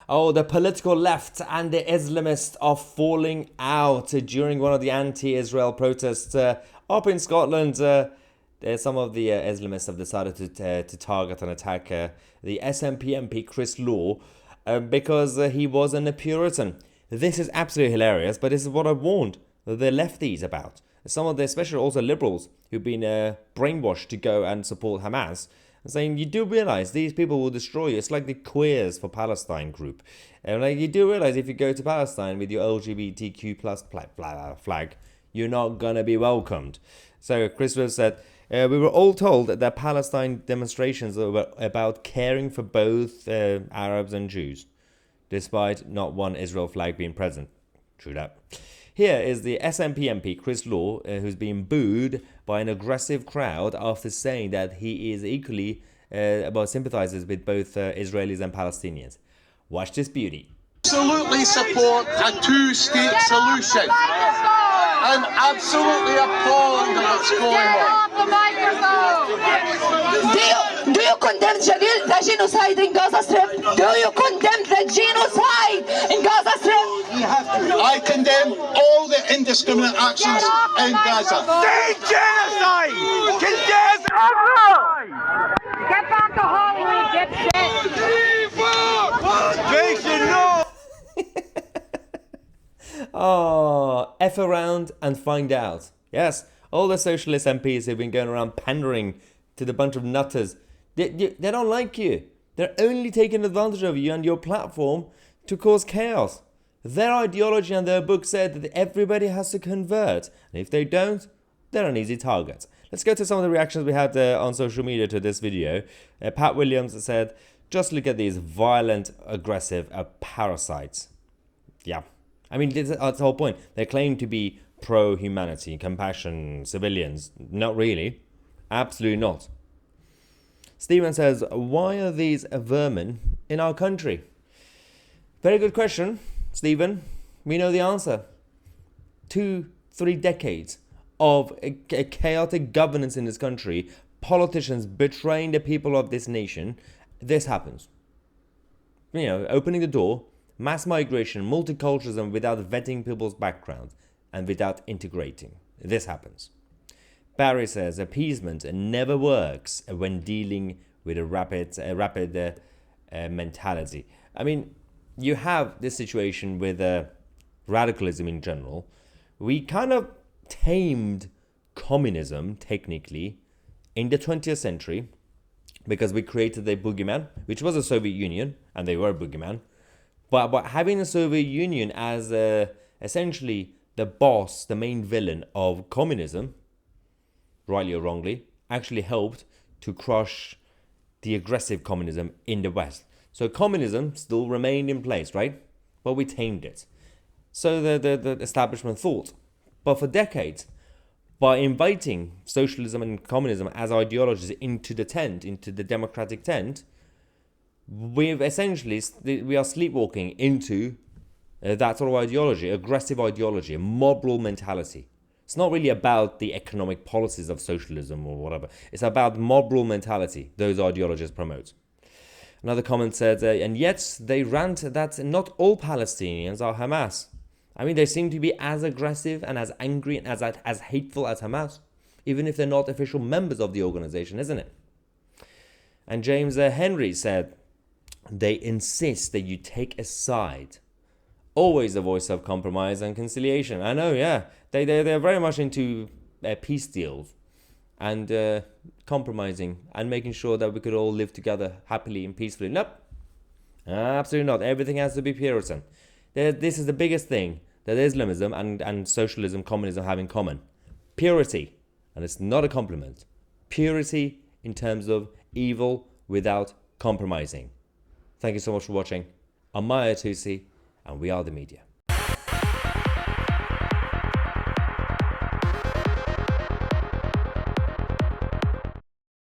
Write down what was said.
Oh, the political left and the Islamists are falling out during one of the anti-Israel protests up in Scotland. Some of the Islamists have decided to target and attack the SNP MP Chris Law because he wasn't a Puritan. This is absolutely hilarious, but this is what I warned the lefties about. Some of the, especially also liberals, who've been brainwashed to go and support Hamas, saying you do realize these people will destroy you. It's like the Queers for Palestine group. And you do realize if you go to Palestine with your LGBTQ plus flag, you're not going to be welcomed. So Chris Rose said, we were all told that Palestine demonstrations were about caring for both Arabs and Jews, despite not one Israel flag being present. True that. Here is the SNP MP Chris Law, who's been booed by an aggressive crowd after saying that he is equally sympathizes with both Israelis and Palestinians. Watch this beauty. Absolutely support a two-state solution. I'm absolutely appalled at what's going on. Do you condemn the genocide in Gaza Strip? Do you condemn the genocide in Gaza Strip? I condemn all the indiscriminate actions in Gaza. State genocide! Condemn genocide! Get back to Hollywood, get shit! Oh, F around and find out. Yes, all the socialist MPs who've been going around pandering to the bunch of nutters, they don't like you. They're only taking advantage of you and your platform to cause chaos. Their ideology and their book said that everybody has to convert. And if they don't, they're an easy target. Let's go to some of the reactions we had on social media to this video. Pat Williams said, just look at these violent, aggressive parasites. Yeah. I mean, that's the whole point. They claim to be pro-humanity, compassion, civilians. Not really. Absolutely not. Stephen says, why are these vermin in our country? Very good question, Stephen. We know the answer. 2-3 decades of a chaotic governance in this country, politicians betraying the people of this nation. This happens. Opening the door, mass migration, multiculturalism without vetting people's background and without integrating. This happens. Barry says appeasement never works when dealing with a rapid mentality. I mean, you have this situation with radicalism in general. We kind of tamed communism, technically, in the 20th century because we created a boogeyman, which was the Soviet Union, and they were a boogeyman. But having the Soviet Union as essentially the boss, the main villain of communism, rightly or wrongly, actually helped to crush the aggressive communism in the West. So communism still remained in place, right? But we tamed it. So the establishment thought. But for decades, by inviting socialism and communism as ideologies into the tent, into the democratic tent, we are sleepwalking into that sort of ideology, aggressive ideology, a mob rule mentality. It's not really about the economic policies of socialism or whatever. It's about mob rule mentality those ideologies promote. Another comment said, and yet they rant that not all Palestinians are Hamas. I mean, they seem to be as aggressive and as angry and as hateful as Hamas, even if they're not official members of the organization, isn't it? And James Henry said, they insist that you take a side. Always a voice of compromise and conciliation. I know, yeah. They're very much into peace deals and compromising and making sure that we could all live together happily and peacefully. Nope. Absolutely not. Everything has to be Puritan. This is the biggest thing that Islamism and socialism, communism have in common. Purity. And it's not a compliment. Purity in terms of evil without compromising. Thank you so much for watching. I'm Tousi, and we are the media.